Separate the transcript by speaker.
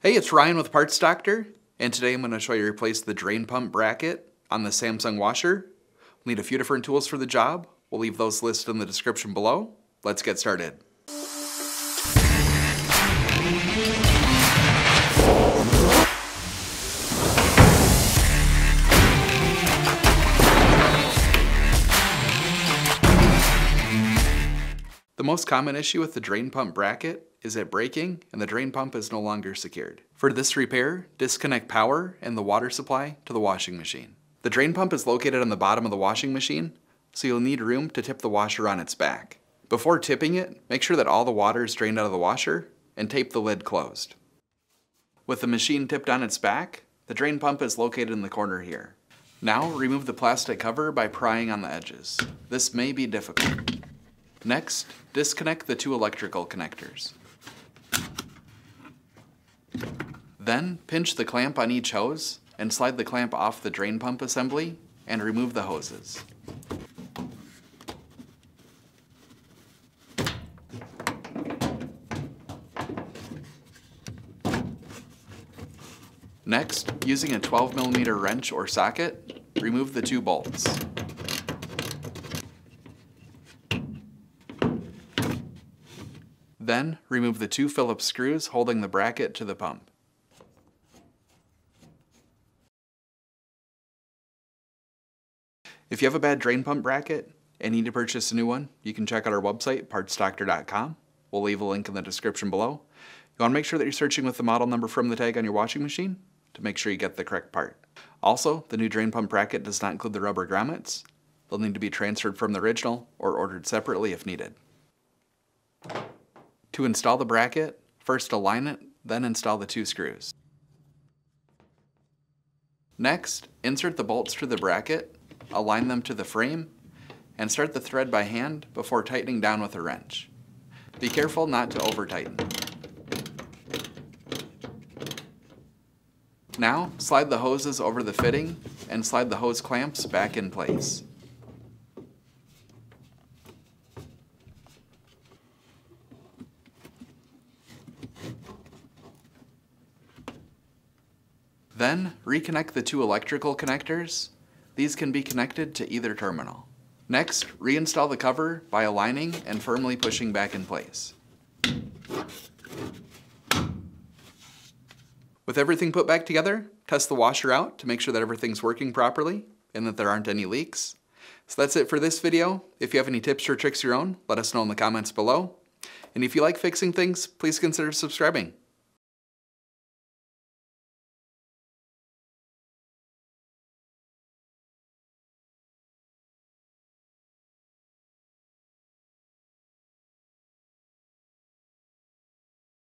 Speaker 1: Hey, it's Ryan with Parts Doctor, and today I'm going to show you how to replace the drain pump bracket on the Samsung washer. We'll need a few different tools for the job. We'll leave those listed in the description below. Let's get started. The most common issue with the drain pump bracket is it breaking and the drain pump is no longer secured. For this repair, disconnect power and the water supply to the washing machine. The drain pump is located on the bottom of the washing machine, so you'll need room to tip the washer on its back. Before tipping it, make sure that all the water is drained out of the washer and tape the lid closed. With the machine tipped on its back, the drain pump is located in the corner here. Now remove the plastic cover by prying on the edges. This may be difficult. Next, disconnect the two electrical connectors. Then, pinch the clamp on each hose and slide the clamp off the drain pump assembly and remove the hoses. Next, using a 12mm wrench or socket, remove the two bolts. Then, remove the two Phillips screws holding the bracket to the pump. If you have a bad drain pump bracket and need to purchase a new one, you can check out our website, partsdoctor.com. We'll leave a link in the description below. You want to make sure that you're searching with the model number from the tag on your washing machine to make sure you get the correct part. Also, the new drain pump bracket does not include the rubber grommets. They'll need to be transferred from the original or ordered separately if needed. To install the bracket, first align it, then install the two screws. Next, insert the bolts through the bracket, align them to the frame, and start the thread by hand before tightening down with a wrench. Be careful not to over-tighten. Now, slide the hoses over the fitting and slide the hose clamps back in place. Then, reconnect the two electrical connectors. These can be connected to either terminal. Next, reinstall the cover by aligning and firmly pushing back in place. With everything put back together, test the washer out to make sure that everything's working properly and that there aren't any leaks. So that's it for this video. If you have any tips or tricks of your own, let us know in the comments below. And if you like fixing things, please consider subscribing.